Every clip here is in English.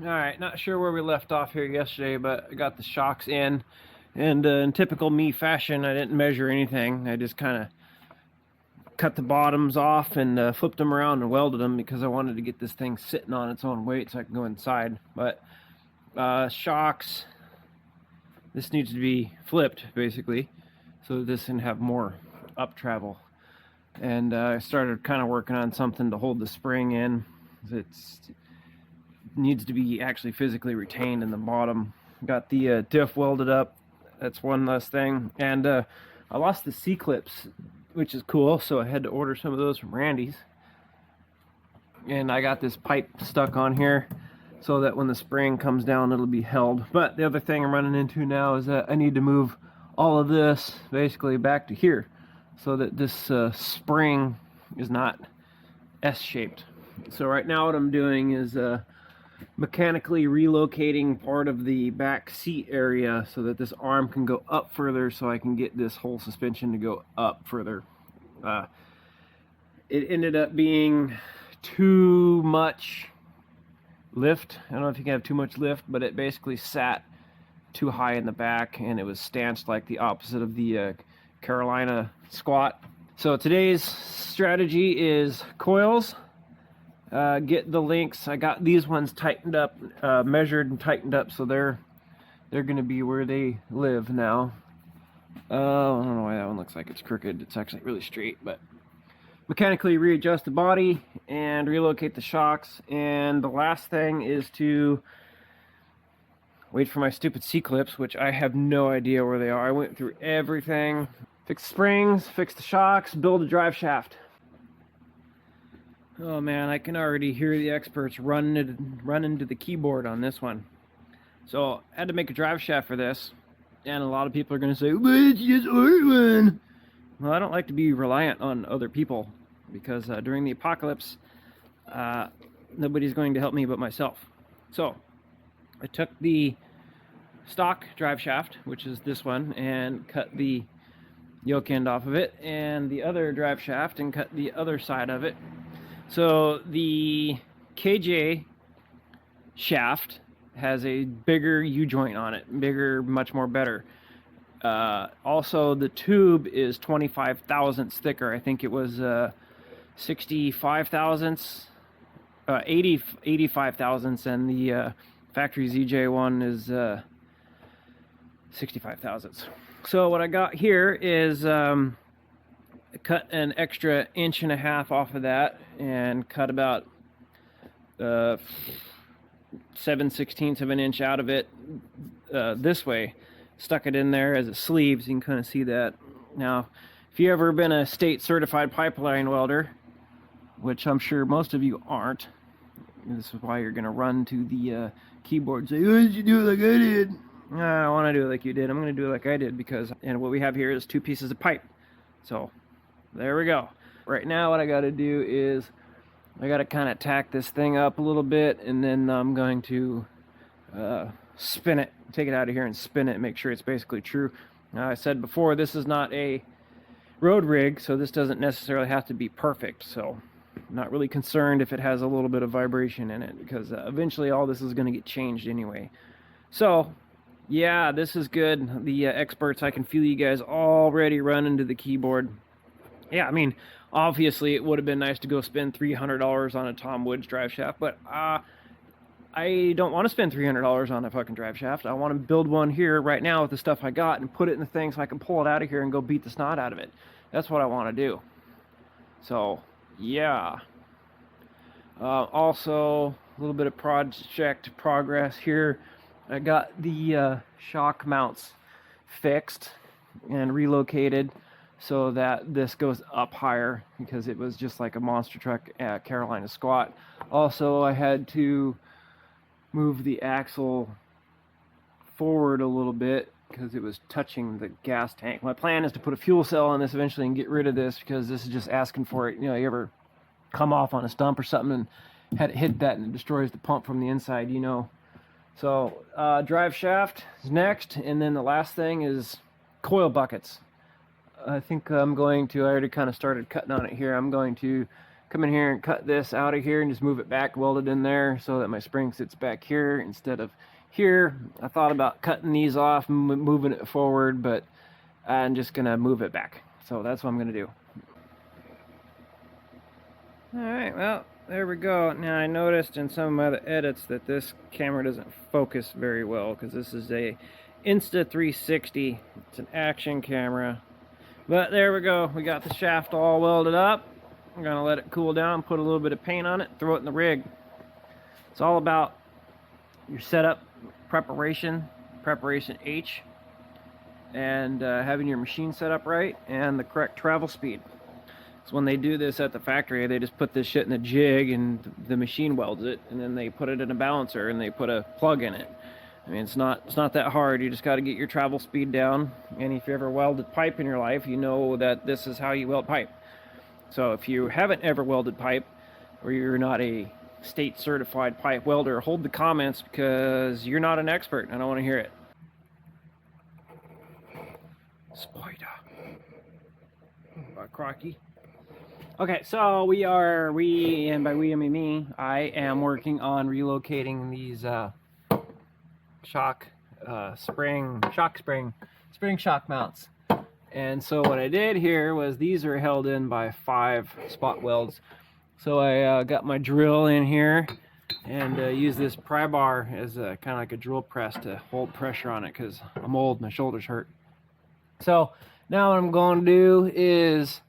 Alright, not sure where we left off here yesterday, but I got the shocks in. And in typical me fashion, I didn't measure anything. I just kind of cut the bottoms off and flipped them around and welded them because I wanted to get this thing sitting on its own weight so I can go inside. But shocks, this needs to be flipped basically so this can have more up travel. And I started kind of working on something to hold the spring in. It needs to be actually physically retained in the bottom. Got the diff welded up. That's one less thing. And I lost the C-clips, which is cool, so I had to order some of those from Randy's. And I got this pipe stuck on here so that when the spring comes down it'll be held. But the other thing I'm running into now is that I need to move all of this basically back to here so that this spring is not S-shaped. So right now what I'm doing is mechanically relocating part of the back seat area so that this arm can go up further so I can get this whole suspension to go up further. It ended up being too much lift. I don't know if you can have too much lift, but it basically sat too high in the back and it was stanched like the opposite of the Carolina squat. So today's strategy is coils. Get the links. I got these ones tightened up, measured and tightened up, so they're going to be where they live now. I don't know why that one looks like it's crooked. It's actually really straight, but mechanically readjust the body and relocate the shocks. And the last thing is to wait for my stupid C-clips, which I have no idea where they are. I went through everything. Fix the springs, fix the shocks, build a drive shaft. Oh man, I can already hear the experts run into the keyboard on this one. So I had to make a drive shaft for this, and a lot of people are going to say, "But it's just one." Well, I don't like to be reliant on other people because during the apocalypse, nobody's going to help me but myself. So I took the stock drive shaft, which is this one, and cut the yoke end off of it, and the other drive shaft and cut the other side of it. So the KJ shaft has a bigger U-joint on it, bigger, much more better. Also, the tube is 25 thousandths thicker. I think it was 65 thousandths, 85 thousandths, and the factory ZJ one is 65 thousandths. So what I got here is cut an extra 1.5 inches off of that and cut about 7/16 of an inch out of it this way. Stuck it in there as a sleeve so you can kind of see that. Now, if you've ever been a state certified pipeline welder, which I'm sure most of you aren't, this is why you're going to run to the keyboard and say, "Why did you do it like I did?" I don't want to do it like you did. I'm going to do it like I did because, and what we have here is 2 pieces of pipe. So there we go. Right now what I got to do is I got to kind of tack this thing up a little bit, and then I'm going to spin it, take it out of here and spin it and make sure it's basically true. Now, I said before, this is not a road rig, so this doesn't necessarily have to be perfect. So I'm not really concerned if it has a little bit of vibration in it because eventually all this is going to get changed anyway. So yeah, this is good. The experts, I can feel you guys already running to the keyboard. Yeah, I mean, obviously it would have been nice to go spend $300 on a Tom Woods drive shaft, but I don't want to spend $300 on a fucking drive shaft. I want to build one here right now with the stuff I got and put it in the thing so I can pull it out of here and go beat the snot out of it. That's what I want to do. So, yeah. Also, a little bit of project progress here. I got the shock mounts fixed and relocated so that this goes up higher because it was just like a monster truck at Carolina squat. Also, I had to move the axle forward a little bit because it was touching the gas tank. My plan is to put a fuel cell on this eventually and get rid of this because this is just asking for it. You know, you ever come off on a stump or something and had it hit that and it destroys the pump from the inside, you know. So drive shaft is next, and then the last thing is coil buckets. I think I'm going to, I already kind of started cutting on it here, I'm going to come in here and cut this out of here and just move it back, weld it in there so that my spring sits back here instead of here. I thought about cutting these off and moving it forward, but I'm just gonna move it back. So that's what I'm gonna do. All right, well, there we go. Now I noticed in some of my other edits that this camera doesn't focus very well because this is a Insta360. It's an action camera. But there we go. We got the shaft all welded up. I'm gonna let it cool down, put a little bit of paint on it, throw it in the rig. It's all about your setup, preparation H, and having your machine set up right and the correct travel speed. So when they do this at the factory, they just put this shit in a jig and the machine welds it, and then they put it in a balancer and they put a plug in it. I mean, it's not that hard. You just got to get your travel speed down. And if you ever welded pipe in your life, you know that this is how you weld pipe. So if you haven't ever welded pipe, or you're not a state certified pipe welder, hold the comments because you're not an expert. I don't want to hear it. Spider. Crocky. Okay, so and by we I mean me, I am working on relocating these spring shock mounts. And so what I did here was these are held in by 5 spot welds. So I got my drill in here and use this pry bar as kind of like a drill press to hold pressure on it because I'm old, my shoulders hurt. So now what I'm going to do is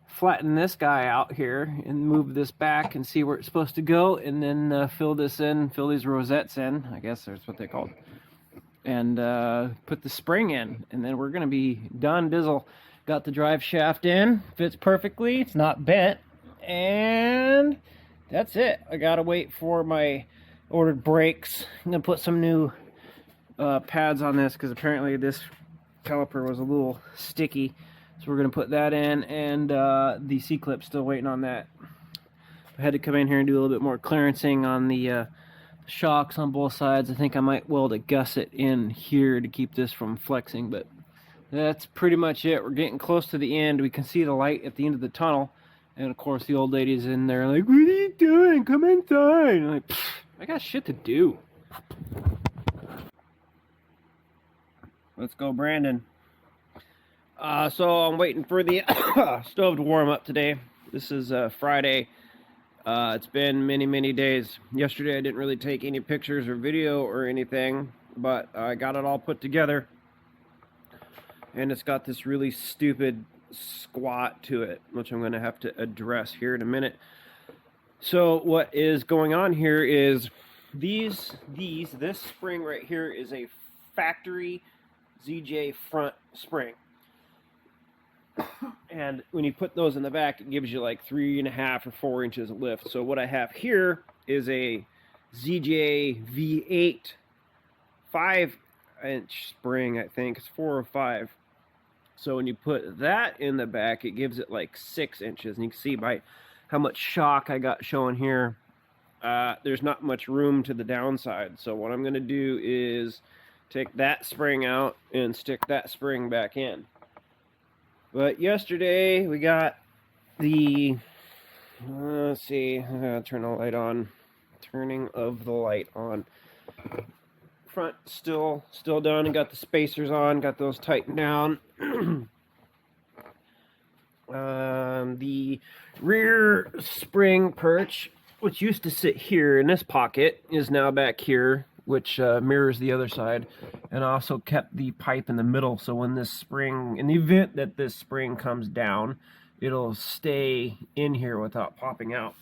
flatten this guy out here and move this back and see where it's supposed to go, and then fill these rosettes in, I guess that's what they're called, and put the spring in, and then we're gonna be done dizzle. Got the drive shaft in, fits perfectly, it's not bent, and that's it. I gotta wait for my ordered brakes. I'm gonna put some new pads on this because apparently this caliper was a little sticky. So we're going to put that in, and the C-clip, still waiting on that. I had to come in here and do a little bit more clearancing on the shocks on both sides. I think I might weld a gusset in here to keep this from flexing, but that's pretty much it. We're getting close to the end. We can see the light at the end of the tunnel, and of course the old lady's in there like, what are you doing? Come inside. I'm like, I got shit to do. Let's go, Brandon. So I'm waiting for the stove to warm up today. This is Friday. It's been many days. Yesterday I didn't really take any pictures or video or anything, but I got it all put together. And it's got this really stupid squat to it, which I'm going to have to address here in a minute. So what is going on here is this spring right here is a factory ZJ front spring. And when you put those in the back, it gives you like 3.5 or 4 inches of lift. So what I have here is a ZJ V8 5-inch spring, I think. It's 4 or 5. So when you put that in the back, it gives it like 6 inches. And you can see by how much shock I got showing here, there's not much room to the downside. So what I'm going to do is take that spring out and stick that spring back in. But yesterday we got the, let's see, I'm gonna turn the light on, turning of the light on. Front still done, and got the spacers on, got those tightened down. The rear spring perch, which used to sit here in this pocket, is now back here, which mirrors the other side, and I also kept the pipe in the middle, so when this spring, in the event that this spring comes down, it'll stay in here without popping out.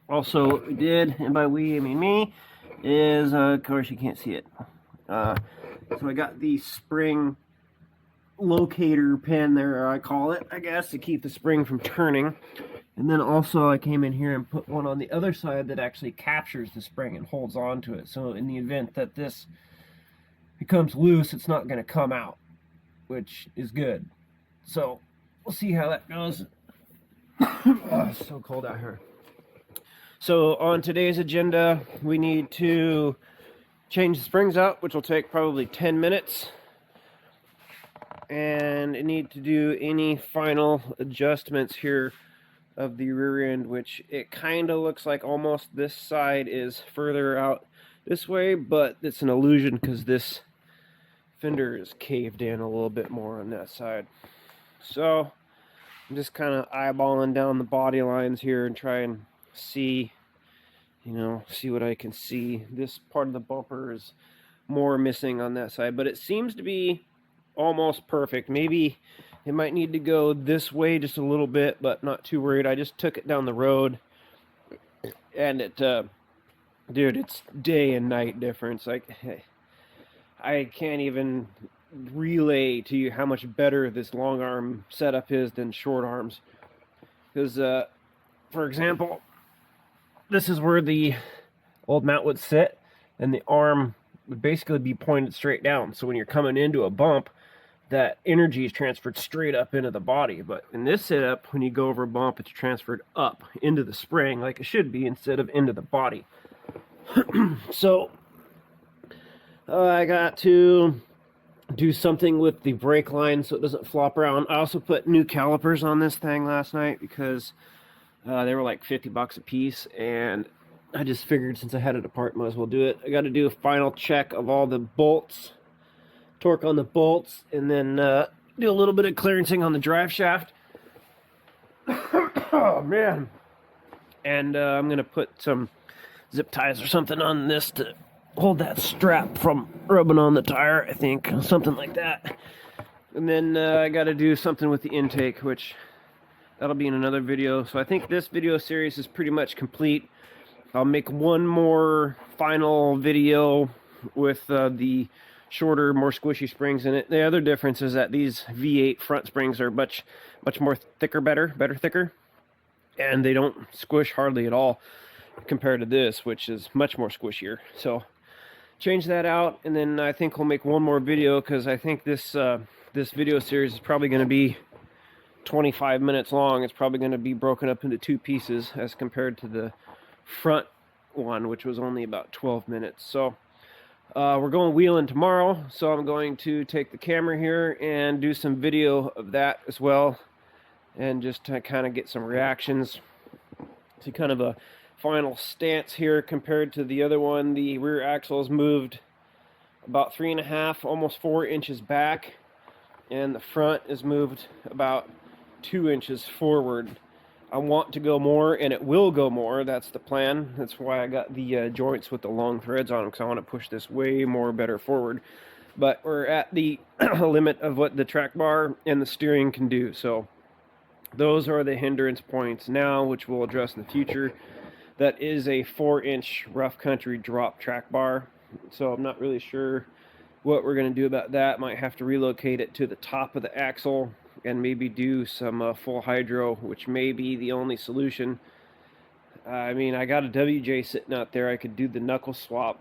Also did, and by we I mean me, is of course you can't see it, so I got the spring locator pin there, I call it, I guess, to keep the spring from turning. And then also I came in here and put one on the other side that actually captures the spring and holds on to it. So in the event that this becomes loose, it's not going to come out, which is good. So we'll see how that goes. Oh, it's so cold out here. So on today's agenda, we need to change the springs out, which will take probably 10 minutes. And I need to do any final adjustments here of the rear end, which it kind of looks like almost this side is further out this way, but it's an illusion because this fender is caved in a little bit more on that side. So I'm just kind of eyeballing down the body lines here and try and see, see what I can see. This part of the bumper is more missing on that side, but it seems to be almost perfect. Maybe it might need to go this way just a little bit, but not too worried. I just took it down the road, and it, dude, it's day and night difference. Like, I can't even relay to you how much better this long arm setup is than short arms. Because, for example, this is where the old mount would sit, and the arm would basically be pointed straight down. So when you're coming into a bump, that energy is transferred straight up into the body. But in this setup, when you go over a bump, it's transferred up into the spring like it should be instead of into the body. So I got to do something with the brake line so it doesn't flop around. I also put new calipers on this thing last night because they were like $50 a piece, and I just figured since I had it apart, might as well do it. I got to do a final check of all the bolts, torque on the bolts, and then do a little bit of clearancing on the drive shaft. Oh man. And I'm gonna put some zip ties or something on this to hold that strap from rubbing on the tire, I think, something like that. And then I got to do something with the intake, which that'll be in another video. So I think this video series is pretty much complete. I'll make one more final video with the shorter, more squishy springs in it. The other difference is that these V8 front springs are much more thicker, thicker, and they don't squish hardly at all compared to this, which is much more squishier. So change that out, and then I think we'll make one more video, because I think this this video series is probably going to be 25 minutes long. It's probably going to be broken up into two pieces as compared to the front one, which was only about 12 minutes. So we're going wheeling tomorrow, so I'm going to take the camera here and do some video of that as well, and just to kind of get some reactions to kind of a final stance here compared to the other one. The rear axle is moved about 3.5, almost 4 inches back, and the front is moved about 2 inches forward. I want to go more, and it will go more. That's the plan. That's why I got the joints with the long threads on them, because I want to push this way more better forward. But we're at the limit of what the track bar and the steering can do. So those are the hindrance points now, which we'll address in the future. That is a 4-inch rough country drop track bar, so I'm not really sure what we're going to do about that. Might have to relocate it to the top of the axle and maybe do some full hydro, which may be the only solution. I mean, I got a WJ sitting out there. I could do the knuckle swap,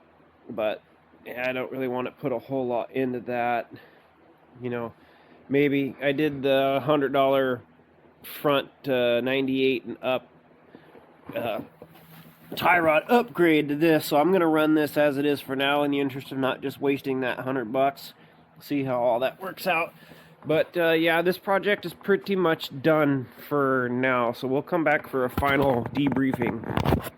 but I don't really want to put a whole lot into that. Maybe I did the $100 front 98 and up tie rod upgrade to this, so I'm going to run this as it is for now in the interest of not just wasting that $100. See how all that works out. But yeah, this project is pretty much done for now, so we'll come back for a final debriefing.